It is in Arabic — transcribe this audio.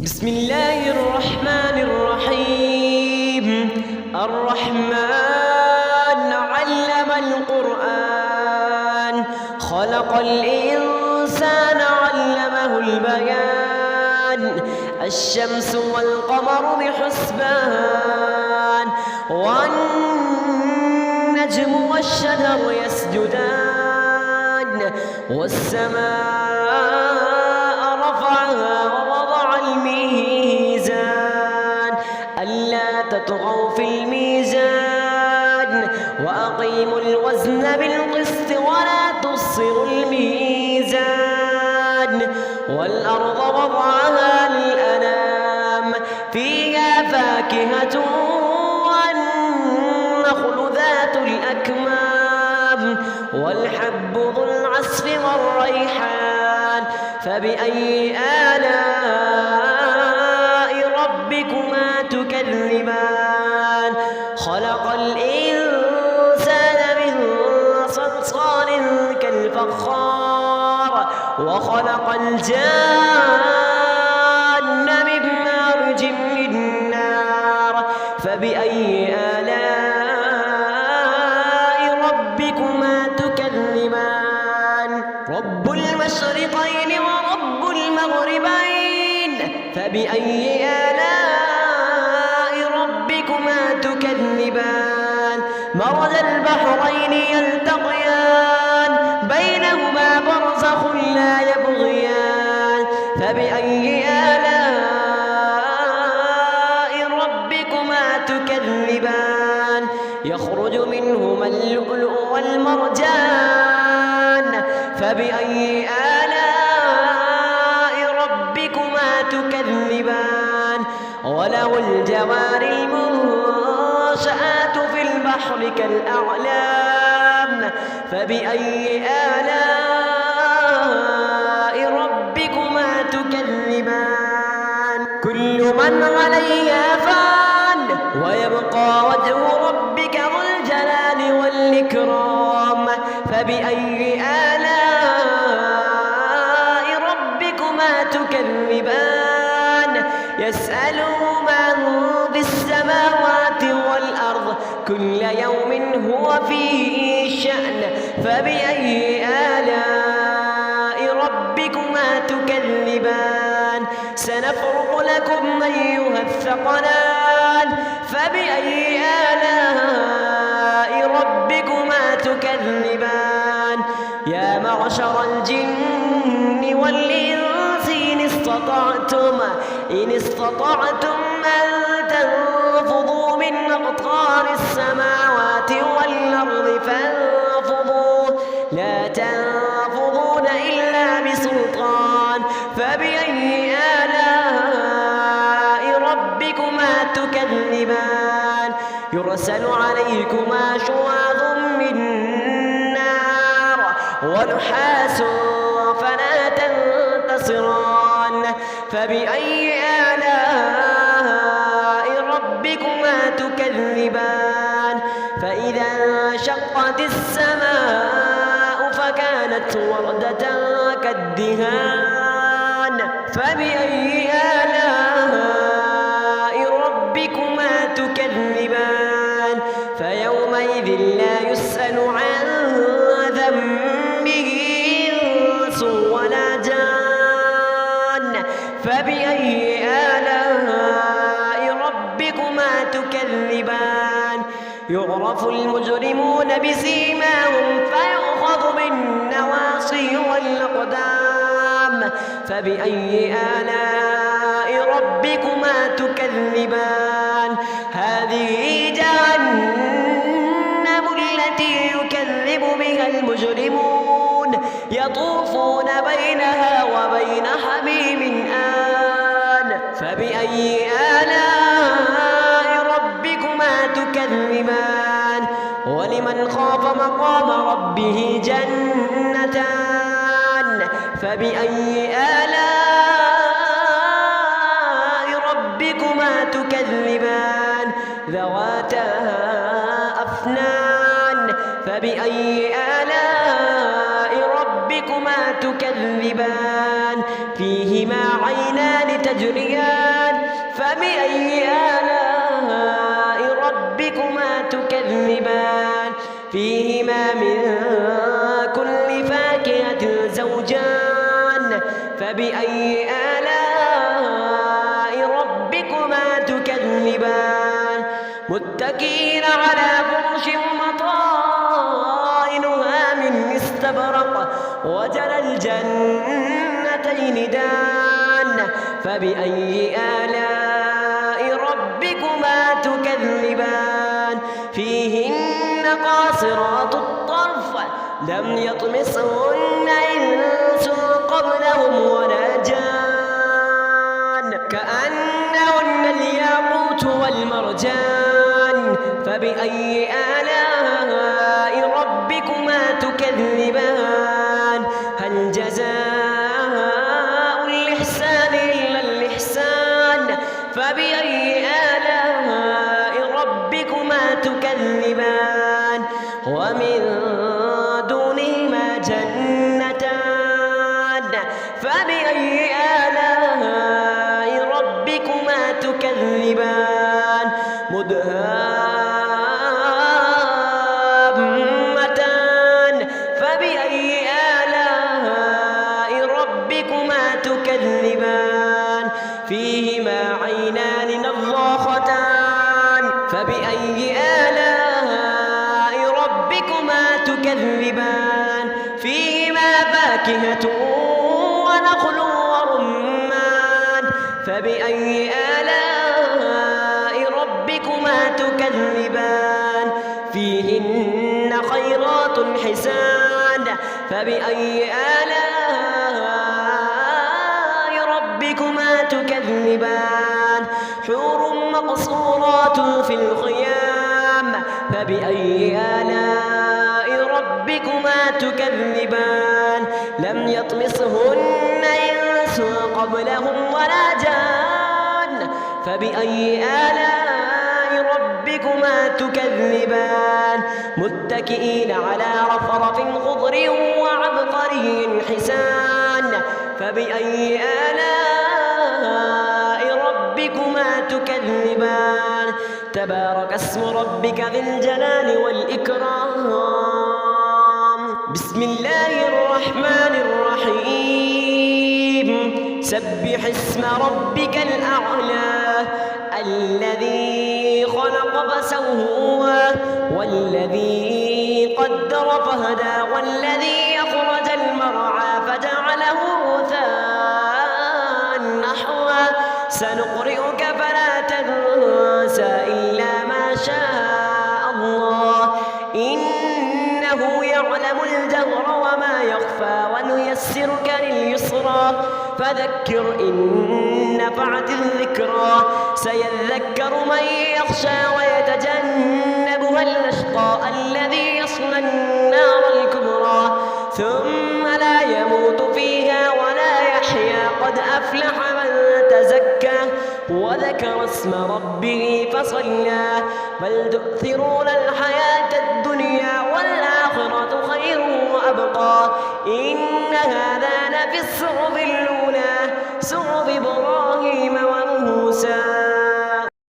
بسم الله الرحمن الرحيم. الرحمن علم القرآن، خلق الإنسان علمه البيان. الشمس والقمر بحسبان، والنجم والشجر يسجدان. والسماء رفعها ووضع الميزان ألا تطغوا في الميزان وأقيموا الوزن بالقسط ولا تخسروا الميزان. والأرض وضعها للأنام، فيها فاكهة والنخل ذات الأكمام والحب ذو العصف والريحان. فبأي آلاء ربكما تكذبان؟ خلق الإنسان من صلصال كالفخار، وخلق الجان من مارج من نار. فبأي آلاء ربكما تكذبان؟ رب المشرقين ورب المغربين، فبأي آلاء ربكما تكذبان؟ مرج البحرين يلتقيان، بينهما برزخ لا يبغيان. فبأي آلاء ربكما تكذبان؟ يخرج منهما اللؤلؤ والمرجان. فبأي آلاء ربكما تكذبان؟ وله الجوار المنشآت في البحر كالأعلام. فبأي آلاء ربكما تكذبان؟ كل من عليها فان، ويبقى وجه ربك ذو الجلال والإكرام. فبأي آلاء ربكما تكذبان؟ يسأله من في السماوات والأرض، كل يوم هو في شأن. فبأي آلاء ربكما تكذبان؟ سنفرغ لكم أيها الثقلان. فبأي آلاء ربكما تكذبان؟ يا معشر الجن والإنس إن استطعتم أن تنفضوا من أقطار السماوات والأرض فانفضوا، لا تنفضون إلا بسلطان. فبأي آلاء ربكما تكذبان؟ يرسل عليكما شواظ من نار ونحاس فلا تنتصران. فبأي آلاء ربكما تكذبان؟ فإذا انشقت السماء فكانت وردة كالدهان. فبأي آلاء ربكما تكذبان؟ فيومئذ لا يسأل عن ذنبه إنس ولا جان. فبأي آلاء ربكما تكذبان؟ يعرف المجرمون بسيماهم فيؤخذ بالنواصي والأقدام. فبأي آلاء ربكما تكذبان؟ هذه جهنم التي يكذب بها المجرمون، يطوفون بينها وبين حميم آن. فبأي آلاء ربكما تكذبان؟ ولمن خاف مقام ربه جنتان. فبأي آلاء ربكما تكذبان؟ ذواتا أفنان. فبأي آلاء ربكما تكذبان؟ فيهما عينان تجريان فبأي آلاء ربكما تكذبان فيهما من كل فاكهة زوجان فبأي آلاء ربكما تكذبان متكئين على فرش مطائنها من استبرق وجنى الجنتين دان فبأي آلاء ربكما تكذبان فيهن قاصرات الطرف لم يطمسهن إنس قبلهم ولا جان كأنهن الياقوت والمرجان فبأي آلاء ربكما تكذبان هل جزاء الإحسان إلا الإحسان فبأي آلاء ربكما تكذبان ومن دونهما جنتان فبأي آلاء ربكما تكذبان مدهامتان فبأي آلاء ربكما تكذبان فيهما عينان نضاختان فبأي آلاء ربكما تكذبان فيهما فاكهة ونخل ورمان فبأي آلاء ربكما تكذبان فيهن خيرات حسان فبأي آلاء ربكما تكذبان حور مقصورات في الخيام فبأي آلاء ربكما تكذبان لم يطمسهن إنس قبلهم ولا جان فبأي آلاء ربكما تكذبان متكئين على رفرف خضر وعبقري حسان فبأي آلاء ربكما تكذبان تبارك اسم ربك ذي الجلال والإكرام بسم الله الرحمن الرحيم سبح اسم ربك الأعلى الذي خلق فسوى والذي قدر فهدى والذي أخرج المرعى فجعله غثاء نحوا سنقرئك فلا تنسى إلا ما شاء الله إنه يعلم الجهر وما يخفى ونيسرك لليسرى فذكر إن نفعت الذكرى سيذكر من يخشى ويتجنبها الأشقى الذي يصلى النار الكبرى ثم لا يموت فيها ولا يحيا قد أفلح من تزكى وذكر اسم ربه فصلى بل تؤثرون الحياة الدنيا والآخرة خير وأبقى إن هذا لفي الصحف الأولى صحف إبراهيم وموسى